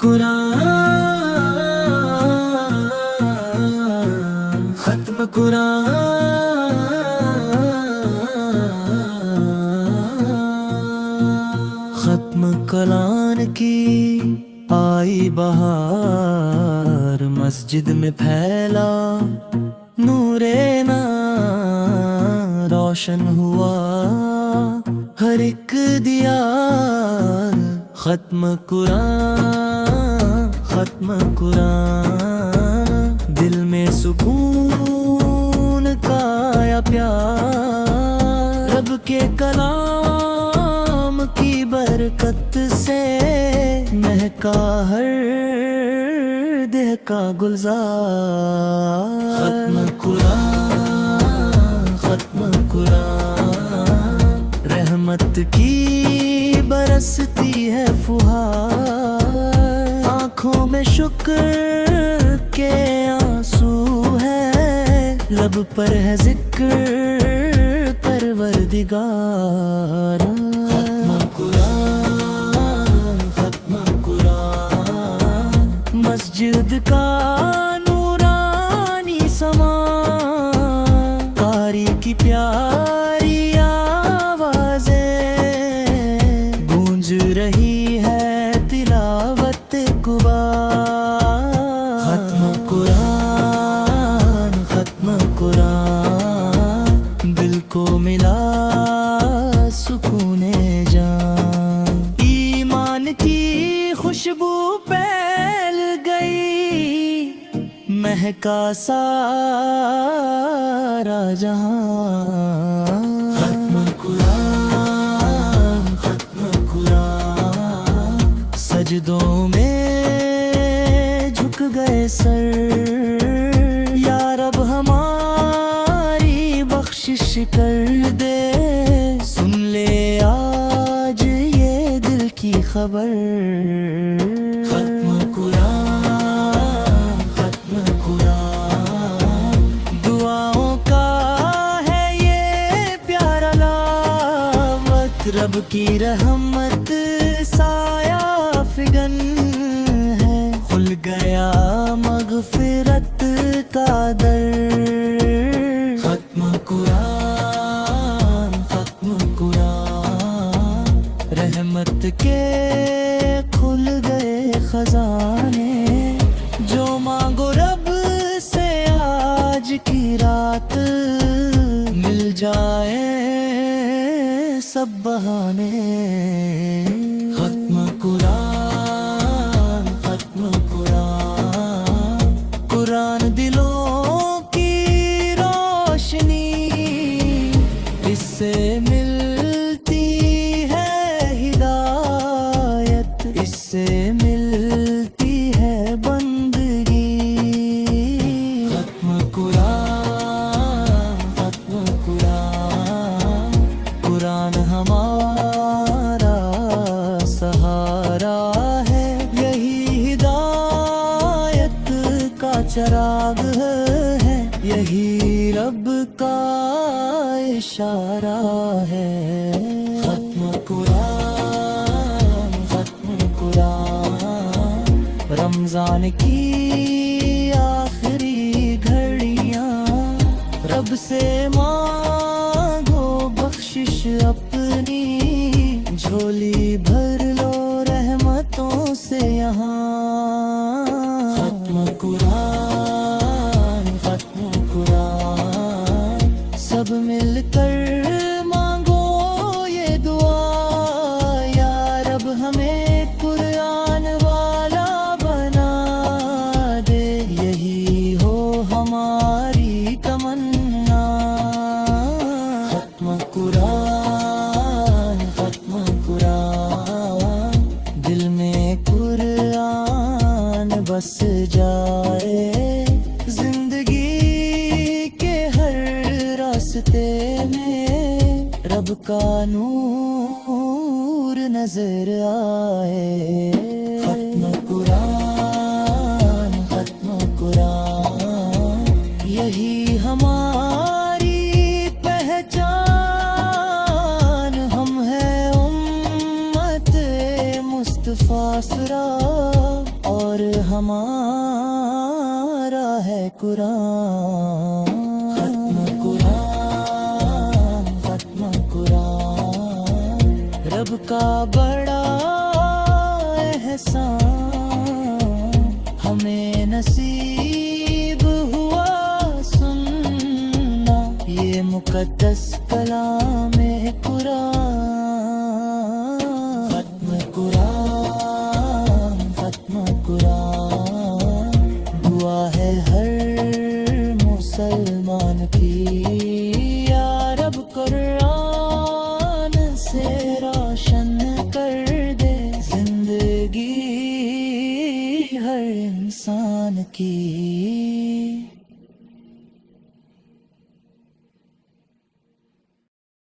قرآن ختم قرآن ختم قرآن کی آئی بہار، مسجد میں پھیلا نور نا، روشن ہوا ہر ایک دیار۔ ختم قرآن ختم قرآن، دل میں سکون کا یا پیار، رب کے کلام کی برکت سے مہکا ہر دہ کا گلزار۔ ختم قرآن ختم قرآن، رحمت کی برستی ہے فہار، آنکھوں میں شکر کے آنسو ہے، لب پر ہے ذکر پروردگار۔ ختم قرآن ختم قرآن، مسجد کا نورانی سما، قاری کی پیاری آوازیں گونج رہی ہے تلاوت قبار۔ ختم قرآن ختم قرآن، دل کو ملا سکون جان، ایمان کی خوشبو پھیل گئی، مہکا سارا جہاں۔ ختم قرآن ختم قرآن، سجدوں میں جھک گئے سر، یا رب ہماری بخشش کر دے، سن لے آج یہ دل کی خبر۔ ختم قرآن ختم قرآن، دعاؤں کا ہے یہ پیارا لاوت، رب کی رحمت سایہ فگن ہے، کھل گیا مغفرت کا در۔ ختم قرآن ختم قرآن، رحمت کے کھل گئے خزانے، جو مانگو رب سے آج کی رات، مل جائے سب بہانے۔ ختم قرآن ختم قرآن، قرآن دلوں کی روشنی، اس سے ملتی ہے ہدایت، اس سے ملتی ہے بندگی۔ ختم قرآن ختم قرآن، قرآن ہمارا سہارا ہے، یہی ہدایت کا چراغ ہے، یہی رب کا اشارہ ہے۔ ختم قرآن ختم قرآن، رمضان کی آخری گھڑیاں، رب سے مانگو بخشش اپنی، جھولی بھر لو رحمتوں سے یہاں۔ ختم قرآن ختم قرآن، سب مل کر مانگو یہ دعا، یا رب ہمیں قرآن والا بنا دے، یہی ہو ہماری تمنا۔ ختم قرآن ختم قرآن، دل میں قرآن بس جائے، زندگی کے ہر راستے میں رب کا نور نظر آئے۔ ختم قرآن ختم قرآن، یہی ہماری پہچان، ہم ہیں امت مصطفیٰ سرا، اور ہمارا ہے قرآن. ختم قرآن، ختم قرآن، رب کا بڑا احسان ہمیں نصیب ہوا سننا، یہ مقدس کلام قرآن. ختم قرآن، ختم قرآن، دعا ہے ہر مسلمان کی، یا رب قرآن سے روشن کر دے زندگی ہر انسان کی.